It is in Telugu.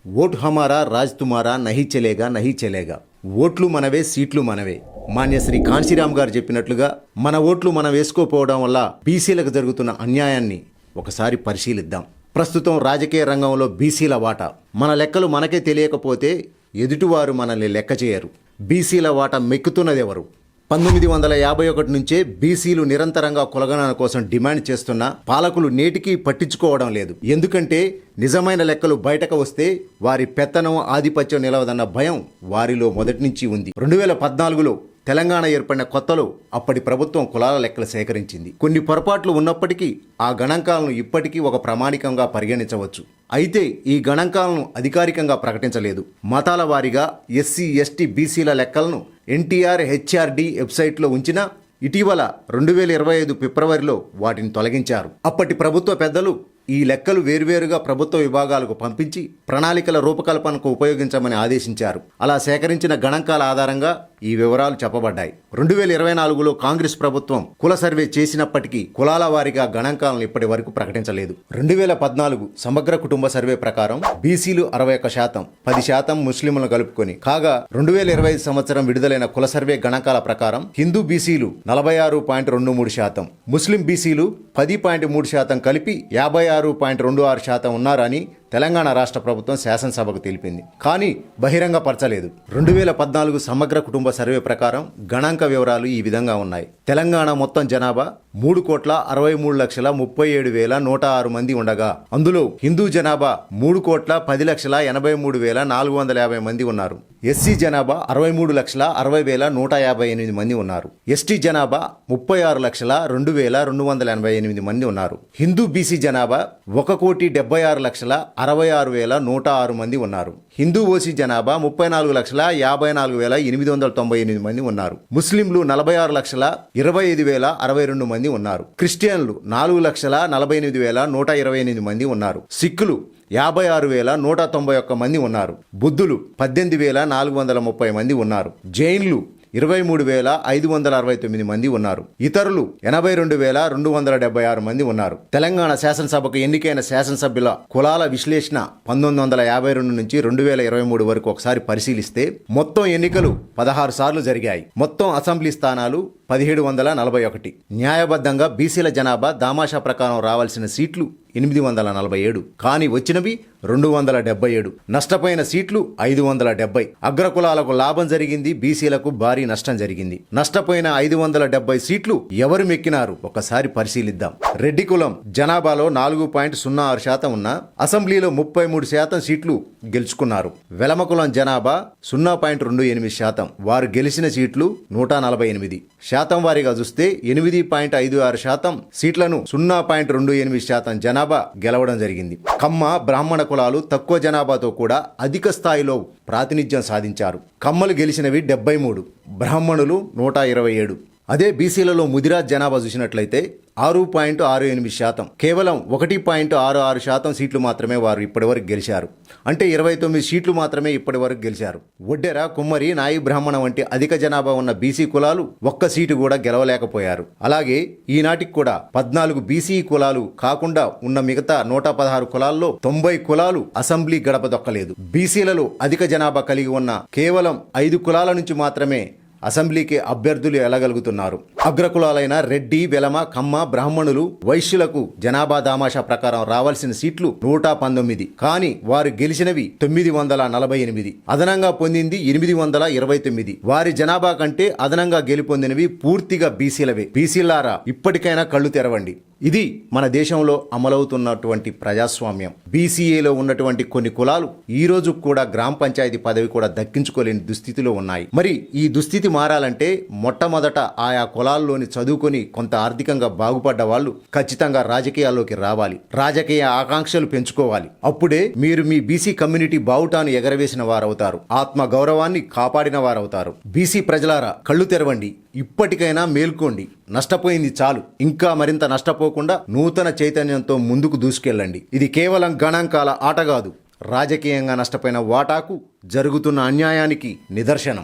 ఓట్ హమారా రాజ్ తుమారా నహీ చలేగా. ఓట్లు మనవే, సీట్లు మనవే. మాన్య శ్రీ కాంశీరామ్ గారు చెప్పినట్లుగా మన ఓట్లు మనం వేసుకోపోవడం వల్ల బీసీలకు జరుగుతున్న అన్యాయాన్ని ఒకసారి పరిశీలిద్దాం. ప్రస్తుతం రాజకీయ రంగంలో బీసీల వాటా మన లెక్కలు మనకే తెలియకపోతే ఎదుటివారు మనల్ని లెక్క చేయరు. బీసీల వాటా మెక్కుతున్నదెవరు? 1951 నుంచే బీసీలు నిరంతరంగా కులగణన కోసం డిమాండ్ చేస్తున్న పాలకులు నేటికీ పట్టించుకోవడం లేదు. ఎందుకంటే నిజమైన లెక్కలు బయటకు వస్తే వారి పెత్తనం, ఆధిపత్యం నిలవదన్న భయం వారిలో మొదటి నుంచి ఉంది. 2014లో తెలంగాణ ఏర్పడిన కొత్తలో అప్పటి ప్రభుత్వం కులాల లెక్కలు సేకరించింది. కొన్ని పొరపాట్లు ఉన్నప్పటికీ ఆ గణాంకాలను ఇప్పటికీ ఒక ప్రామాణికంగా పరిగణించవచ్చు. అయితే ఈ గణాంకాలను అధికారికంగా ప్రకటించలేదు. మతాల వారీగా ఎస్సీ, ఎస్టీ, బీసీల లెక్కలను ఎన్టీఆర్ హెచ్ఆర్డీ వెబ్సైట్లో ఉంచినా ఇటీవల 2025 ఫిబ్రవరిలో వాటిని తొలగించారు. అప్పటి ప్రభుత్వ పెద్దలు ఈ లెక్కలు వేర్వేరుగా ప్రభుత్వ విభాగాలకు పంపించి ప్రణాళికల రూపకల్పనకు ఉపయోగించమని ఆదేశించారు. అలా సేకరించిన గణాంకాల ఆధారంగా ఈ వివరాలు చెప్పబడ్డాయి. 2024లో కాంగ్రెస్ ప్రభుత్వం కుల సర్వే చేసినప్పటికీ కులాల వారీగా గణాంకాలను ఇప్పటి వరకు ప్రకటించలేదు. 2014 సమగ్ర కుటుంబ సర్వే ప్రకారం బీసీలు 61%, 10% ముస్లింలను కలుపుకొని కాగా 2025 సంవత్సరం విడుదలైన కుల సర్వే గణాంకాల ప్రకారం హిందూ బీసీలు 46.23%, ముస్లిం బీసీలు 10.3% కలిపి 56.26% ఉన్నారని తెలంగాణ రాష్ట్ర ప్రభుత్వం శాసనసభకు తెలిపింది. కానీ బహిరంగపరచలేదు. 2014 సమగ్ర కుటుంబ సర్వే ప్రకారం గణాంక వివరాలు ఈ విధంగా ఉన్నాయి. తెలంగాణ మొత్తం జనాభా 3,63,37,106 మంది ఉండగా అందులో హిందూ జనాభా 3,10,83,450 మంది ఉన్నారు. ఎస్సీ జనాభా 63,60,158 మంది ఉన్నారు. ఎస్టీ జనాభా 36,02,288 మంది ఉన్నారు. హిందూ బీసీ జనాభా 1,76,66,106 మంది ఉన్నారు. హిందూ ఓసీ జనాభా 34,54,898 మంది ఉన్నారు. ముస్లింలు 46,25,062 మంది ఉన్నారు. క్రిస్టియన్లు 4,48,128 మంది ఉన్నారు. సిక్కులు 56,191 మంది ఉన్నారు. బుద్ధులు 18,430 మంది ఉన్నారు. జైన్లు 23,569 మంది ఉన్నారు. ఇతరులు 82,276 మంది ఉన్నారు. తెలంగాణ శాసనసభకు ఎన్నికైన శాసనసభ్యుల కులాల విశ్లేషణ 1952 నుంచి 2023 వరకు ఒకసారి పరిశీలిస్తే మొత్తం ఎన్నికలు 16 సార్లు జరిగాయి. మొత్తం అసెంబ్లీ స్థానాలు 1741. న్యాయబద్ధంగా బీసీల జనాభా దామాషా ప్రకారం రావాల్సిన సీట్లు 847, కానీ వచ్చినవి 277. నష్టపోయిన సీట్లు 570. అగ్రకులాలకు లాభం జరిగింది, బీసీలకు భారీ నష్టం జరిగింది. నష్టపోయిన 570 సీట్లు ఎవరు మెక్కినారు ఒకసారి పరిశీలిద్దాం. రెడ్డి కులం జనాభాలో 4.06% ఉన్న అసెంబ్లీలో 33% సీట్లు గెలుచుకున్నారు. వెలమ కులం జనాభా 0.28%, వారు గెలిచిన సీట్లు 148. శాతం వారీగా చూస్తే 8.56% సీట్లను 0.28% జనాభా గెలవడం జరిగింది. కమ్మ, బ్రాహ్మణ కులాలు తక్కువ జనాభాతో కూడా అధిక స్థాయిలో ప్రాతినిధ్యం సాధించారు. కమ్మలు గెలిచినవి 73, బ్రాహ్మణులు 127. అదే బీసీలలో ముదిరాజ్ జనాభా చూసినట్లయితే 6.68%, కేవలం 1.66% సీట్లు మాత్రమే వారు ఇప్పటివరకు గెలిచారు. అంటే 29 సీట్లు మాత్రమే ఇప్పటివరకు గెలిచారు. ఒడ్డెర, కుమ్మరి, నాయి బ్రాహ్మణ వంటి అధిక జనాభా ఉన్న బీసీ కులాలు ఒక్క సీటు కూడా గెలవలేకపోయారు. అలాగే ఈనాటికి కూడా 14 బీసీ కులాలు కాకుండా ఉన్న మిగతా 116 కులాల్లో 90 కులాలు అసెంబ్లీ గడప దొక్కలేదు. బీసీలలో అధిక జనాభా కలిగి ఉన్న కేవలం 5 కులాల నుంచి మాత్రమే అసెంబ్లీకి అభ్యర్థులు ఎలగలుగుతున్నారు. అగ్రకులాలైన రెడ్డి, వెలమ, కమ్మ, బ్రాహ్మణులు, వైశ్యులకు జనాభా దామాషా ప్రకారం రావాల్సిన సీట్లు 119, కానీ వారు గెలిచినవి 948. అదనంగా పొందింది 829. వారి జనాభా కంటే అదనంగా గెలుపొందినవి పూర్తిగా బీసీలవే. బీసీలారా ఇప్పటికైనా కళ్ళు తెరవండి. ఇది మన దేశంలో అమలవుతున్నటువంటి ప్రజాస్వామ్యం. బీసీఏలో ఉన్నటువంటి కొన్ని కులాలు ఈ రోజు కూడా గ్రామ పంచాయతీ పదవి కూడా దక్కించుకోలేని దుస్థితిలో ఉన్నాయి. మరి ఈ దుస్థితి మారాలంటే మొట్టమొదట ఆయా కులాల్లోని చదువుకొని కొంత ఆర్థికంగా బాగుపడ్డ వాళ్ళు ఖచ్చితంగా రాజకీయాల్లోకి రావాలి. రాజకీయ ఆకాంక్షలు పెంచుకోవాలి. అప్పుడే మీరు మీ బీసీ కమ్యూనిటీ బావుటాను ఎగరవేసిన వారవుతారు. ఆత్మ గౌరవాన్ని కాపాడిన వారవుతారు. బీసీ ప్రజలారా కళ్ళు తెరవండి. ఇప్పటికైనా మేల్కోండి. నష్టపోయింది చాలు. ఇంకా మరింత నష్టపోకుండా నూతన చైతన్యంతో ముందుకు దూసుకెళ్ళండి. ఇది కేవలం గణాంకాల ఆట కాదు, రాజకీయంగా నష్టపోయిన వాటాకు జరుగుతున్న అన్యాయానికి నిదర్శనం.